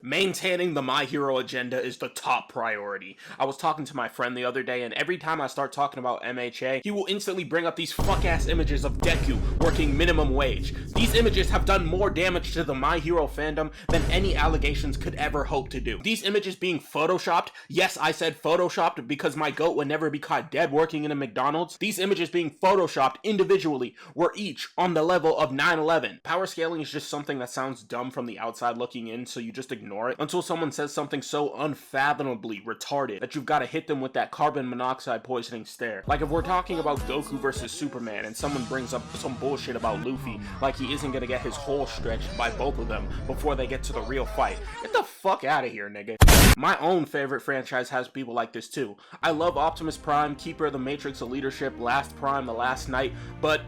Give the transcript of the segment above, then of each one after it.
Maintaining the My Hero agenda is the top priority. I was talking to my friend the other day, and every time I start talking about MHA, he will instantly bring up these fuck-ass images of Deku working minimum wage. These images have done more damage to the My Hero fandom than any allegations could ever hope to do. These images being photoshopped, yes, I said photoshopped because my goat would never be caught dead working in a McDonald's. These images being photoshopped individually were each on the level of 9/11. Power scaling is just something that sounds dumb from the outside looking in, so you just ignore it until someone says something so unfathomably retarded that you've got to hit them with that carbon monoxide poisoning stare. Like if we're talking about Goku versus Superman and someone brings up some bullshit about Luffy, like he isn't gonna get his hole stretched by both of them before they get to the real fight. Get the fuck out of here, nigga. My own favorite franchise has people like this too. I love Optimus Prime, Keeper of the Matrix of Leadership, Last Prime, The Last Knight, but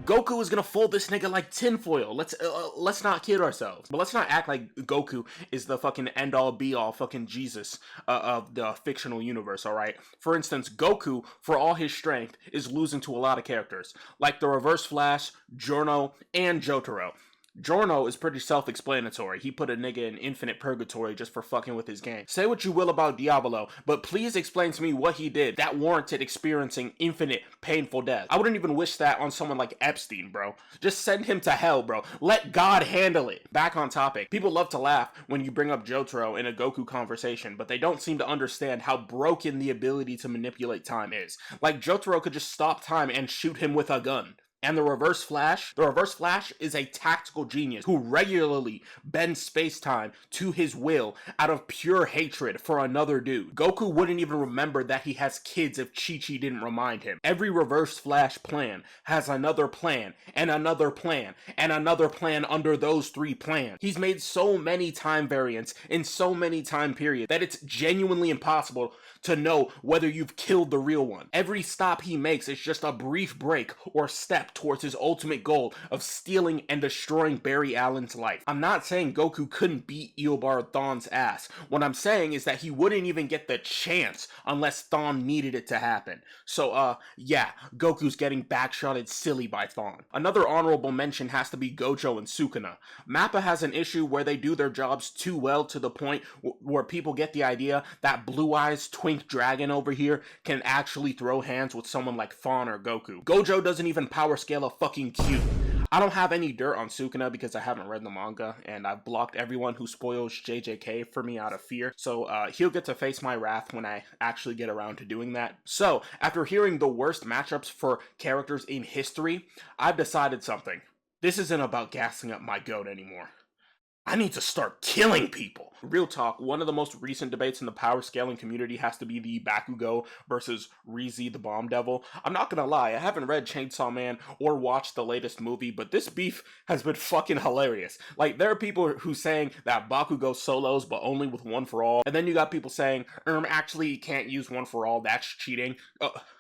Goku is gonna fold this nigga like tinfoil. Let's not kid ourselves. But let's not act like Goku is the fucking end-all be-all fucking Jesus of the fictional universe, alright? For instance, Goku, for all his strength, is losing to a lot of characters, like the Reverse Flash, Giorno, and Jotaro. Giorno is pretty self-explanatory. He put a nigga in infinite purgatory just for fucking with his gang. Say what you will about Diavolo, but please explain to me what he did that warranted experiencing infinite painful death. I wouldn't even wish that on someone like Epstein, bro. Just send him to hell, bro. Let God handle it. Back on topic. People love to laugh when you bring up Jotaro in a Goku conversation, but they don't seem to understand how broken the ability to manipulate time is. Like, Jotaro could just stop time and shoot him with a gun. And the Reverse Flash is a tactical genius who regularly bends space-time to his will out of pure hatred for another dude. Goku wouldn't even remember that he has kids if Chi-Chi didn't remind him. Every Reverse Flash plan has another plan, and another plan, and another plan under those three plans. He's made so many time variants in so many time periods that it's genuinely impossible to know whether you've killed the real one. Every stop he makes is just a brief break or step towards his ultimate goal of stealing and destroying Barry Allen's life. I'm not saying Goku couldn't beat Eobard Thawne's ass. What I'm saying is that he wouldn't even get the chance unless Thawne needed it to happen. So, yeah, Goku's getting backshotted silly by Thawne. Another honorable mention has to be Gojo and Sukuna. Mappa has an issue where they do their jobs too well to the point where people get the idea that Blue Eyes Twink Dragon over here can actually throw hands with someone like Thawne or Goku. Gojo doesn't even power scale a fucking cube. I don't have any dirt on Sukuna because I haven't read the manga, and I've blocked everyone who spoils JJK for me out of fear, so he'll get to face my wrath when I actually get around to doing that. So, after hearing the worst matchups for characters in history, I've decided something. This isn't about gassing up my goat anymore. I need to start killing people. Real talk, one of the most recent debates in the power scaling community has to be the Bakugo versus Reze the Bomb Devil. I'm not gonna lie, I haven't read Chainsaw Man or watched the latest movie, but this beef has been fucking hilarious. Like, there are people who saying that Bakugo solos, but only with one for all, and then you got people saying, actually you can't use one for all, that's cheating.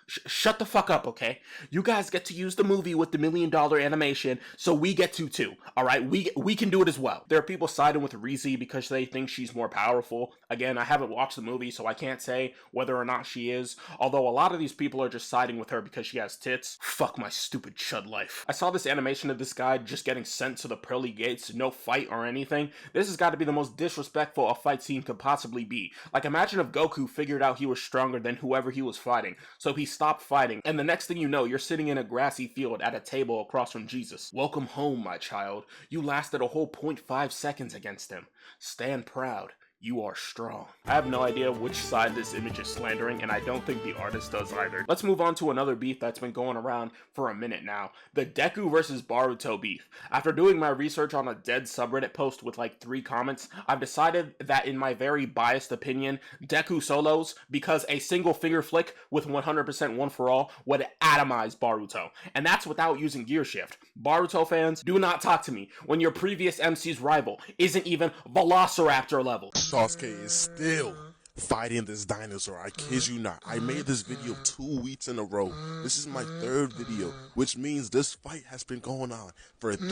Shut the fuck up, okay? You guys get to use the movie with the $1 million animation, so we get to too, alright? We can do it as well. There are people siding with Reze because they think she's more powerful. Again, I haven't watched the movie, so I can't say whether or not she is, although a lot of these people are just siding with her because she has tits. Fuck my stupid chud life. I saw this animation of this guy just getting sent to the pearly gates, no fight or anything. This has got to be the most disrespectful a fight scene could possibly be. Like, imagine if Goku figured out he was stronger than whoever he was fighting, so he stopped fighting, and the next thing you know, you're sitting in a grassy field at a table across from Jesus. Welcome home, my child. You lasted a whole 0.5 seconds against him. Stand proud. You are strong. I have no idea which side this image is slandering, and I don't think the artist does either. Let's move on to another beef that's been going around for a minute now. The Deku versus Boruto beef. After doing my research on a dead subreddit post with like 3 comments, I've decided that in my very biased opinion, Deku solos, because a single finger flick with 100% one for all would atomize Boruto. And that's without using gear shift. Boruto fans, do not talk to me when your previous MC's rival isn't even Velociraptor level. Sasuke is still fighting this dinosaur. I kid you not. I made this video 2 weeks in a row. This is my 3rd video, which means this fight has been going on for 3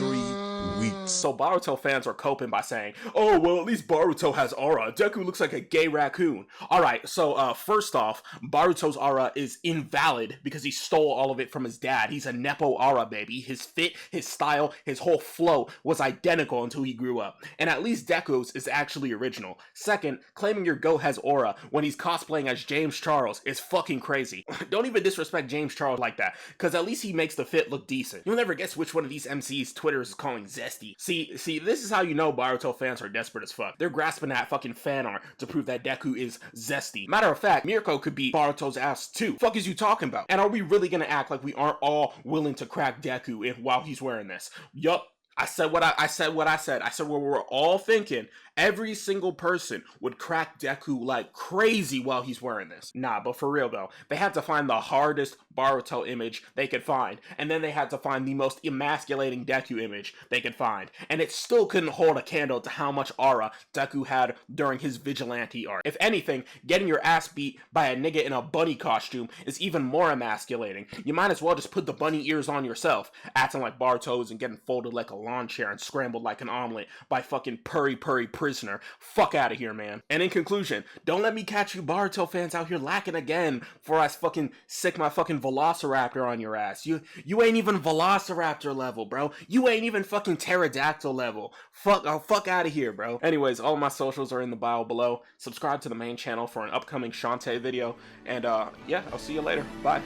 weeks. So Boruto fans are coping by saying, oh, well, at least Boruto has aura. Deku looks like a gay raccoon. Alright, so first off, Baruto's aura is invalid because he stole all of it from his dad. He's a Nepo aura, baby. His fit, his style, his whole flow was identical until he grew up. And at least Deku's is actually original. Second, claiming your goat has aura when he's cosplaying as James Charles is fucking crazy. Don't even disrespect James Charles like that, because at least he makes the fit look decent. You'll never guess which one of these MCs Twitter is calling zesty. See, this is how you know Boruto fans are desperate as fuck. They're grasping at fucking fan art to prove that Deku is zesty. Matter of fact, Mirko could beat Baruto's ass too. Fuck is you talking about? And are we really gonna act like we aren't all willing to crack Deku while he's wearing this? Yup. I said what I said. I said what we're all thinking. Every single person would crack Deku like crazy while he's wearing this. Nah, but for real though, they had to find the hardest Boruto image they could find, and then they had to find the most emasculating Deku image they could find, and it still couldn't hold a candle to how much aura Deku had during his vigilante art. If anything, getting your ass beat by a nigga in a bunny costume is even more emasculating. You might as well just put the bunny ears on yourself, acting like Baruto's and getting folded like a lawn chair and scrambled like an omelet by fucking Purry prisoner. Fuck out of here, man. And in conclusion, don't let me catch you Boruto fans out here lacking again before I fucking sick my fucking Velociraptor on your ass. You ain't even Velociraptor level, bro. You ain't even fucking Pterodactyl level. Fuck out of here, bro. Anyways, all my socials are in the bio below. Subscribe to the main channel for an upcoming Shantae video. And yeah, I'll see you later. Bye.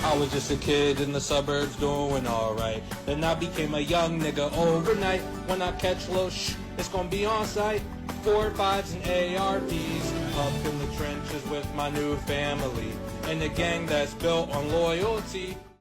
I was just a kid in the suburbs doing alright. Then I became a young nigga overnight. When I catch low it's gonna be on site. 4.5s and ARPs. Up in the trenches with my new family. And a gang that's built on loyalty.